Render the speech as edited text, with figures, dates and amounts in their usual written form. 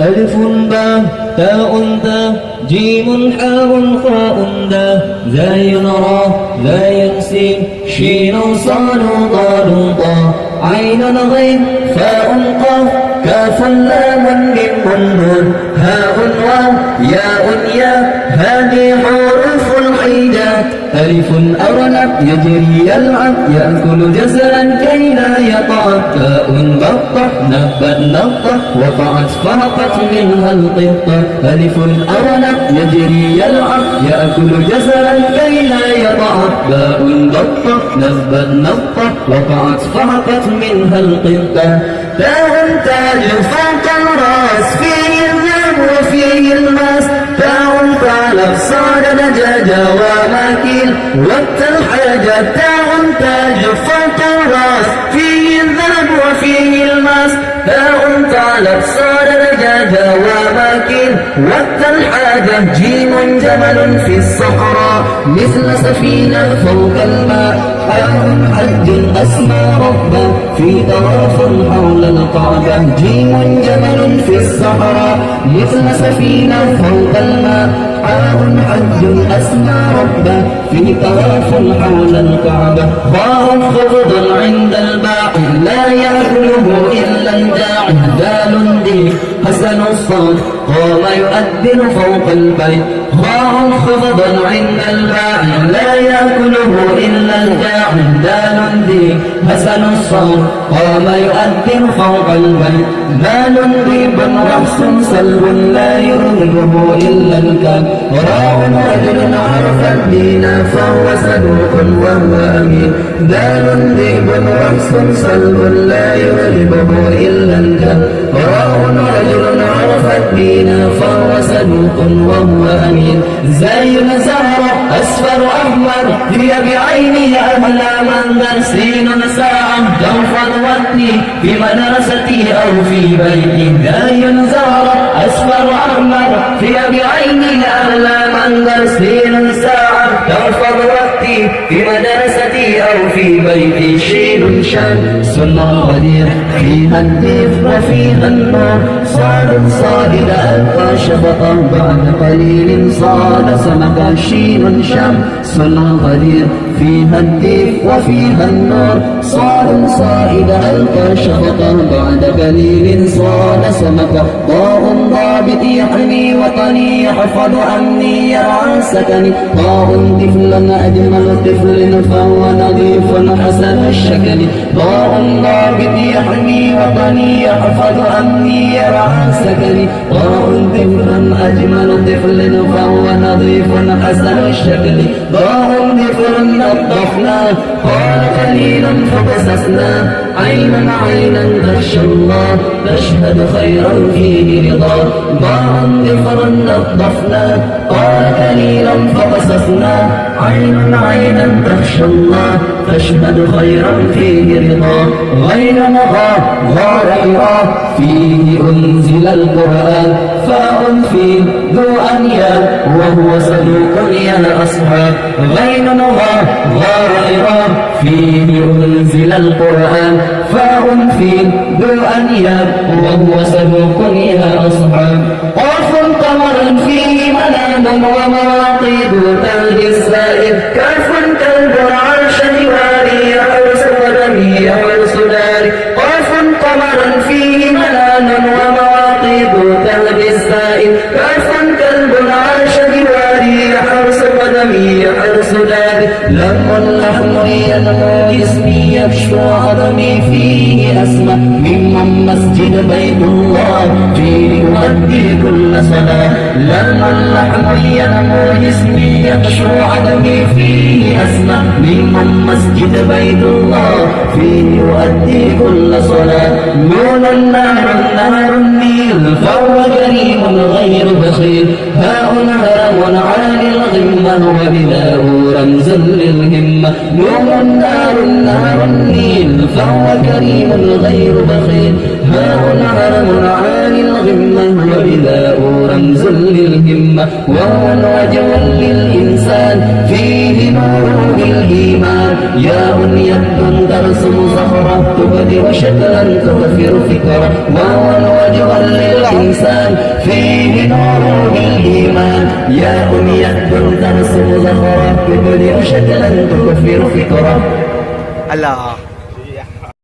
ألف باء تاء تاء جيم حاء خاء دال زاي راء زاي سين شين صاد ضاد طاء عين غين فاء قاف كاف لام ميم نون هاء واو ياء ياء هذه حروف الحجاب ألف أرنب يجري يلعب يأكل جزرا كي لا يطعم تاء بطة نبت نطة وقعت فهقت منها القطة ألف أرنب يجري يلعب يأكل جزرا كي لا يطعم باء بطة نبت نطة وقعت فهقت منها القطة تاء تاج فوق الراس فيه الذهب وفيه الماس تاء ثعلب صاد دجاجة وماكيل والتلحاجة تاء تاج فوق الراس فيه الذهب وفيه الماس تاء ثعلب صاد دجاجة وماكيل والتلحاجة جيم جمل في الصحراء مثل سفينة فوق الماء حج أسمى ربه في طواف حول الكعبة جيم جمل في الصحراء مثل سفينة فوق الماء حج أسمى ربه في طواف حول الكعبة باء خفض عند الباع لا يأكله إلا الجاع دال دي حسن الصوت قام يؤذن فوق البيت باء خفض عند الباع لا يأكله إلا الجاع دال دي حسن الصوت قام يؤذن فوق البيت مال ريب رأس سلب لا يرغبه إلا الكلب راع رجل عرف الدين فهو صدوق وهو أمين دال ريب رأس سلب لا يرغبه إلا الكلب راع رجل عرف الدين فهو صدوق وهو أمين زي زهرة أصفر أحمر هي بعينه أهلا منظر سين ساعة جوفا ودي في مدرستي أو في بيتي زي زهرة أصفر أحمر هي بعينه أهلا منظر سين ساعة جوفا ودي في مدرستي أو في بيتي شين شمس غدير فيها الديف وفيها النور صاد صائد ألقى شفقا بعد قليل صاد سمكا شين شمس غدير فيها الديف وفيها النور صاد صائد ألقى شفقا بعد قليل صاد سمكا ضاء ضابط يحمي وطني يحفظ أمني يرعى سكني ضاء طفلا أجمل طفل فهو نظيف حسن الشكل ضاء ضابط يحمي وطني يحفظ أمني يرعى سكني ضاء طفلا أجمل طفل فهو نظيف حسن الشكل ضاء طفل نظفنا قال قليلا فقصصنا عينا عينا تخشى الله تشهد خيرا فيه رضا ضاء طفلا نظفنا قال قليلا فقصصنا عينا عينا تخشى الله تشهد خيرا فيه رضا غير مغى غير فيه أنزل القرآن فاء فيه ذو أنياب وهو صدوق يا أصحاب غير مغى غير فيه أنزل القرآن فاء فيه ذو أنياب وهو صدوق يا أصحاب قاف قمر فيه منام ومواقيد تلج السائر كاف كلب العرش جواري يحرس قدمي يحرس داري قاف قمر فيه منام ومواقيد تلج السائر كاف كلب العرش جواري يحرس قدمي يحرس داري لم اللحم ينمو جسمي يبشو عظمي فيه أسمى ممن مسجد بيت الله فيه يؤدي كل صلاة لما اللحم ينمو جسمي يبشو عظمي فيه أسمى ممن مسجد بيت الله فيه يؤدي كل صلاة نور النهر النيل فهو كريم غير بخيل هاء هرم عالي الغمة وبناء رمزا للهمة نور النار النيل فهو كريم غير بخيل هاء هرم عالي الغمة وبناء رمزا رمز للهمة واو وجه للإنسان فيه نور الإيمان ياء يد ترسم زهرة تبدر شكلا تغفر فكرة واو وجه للإنسان فيه نور الإيمان ياء يد ترسم زهرة تبدر شكلا تغفر فكرة. Allah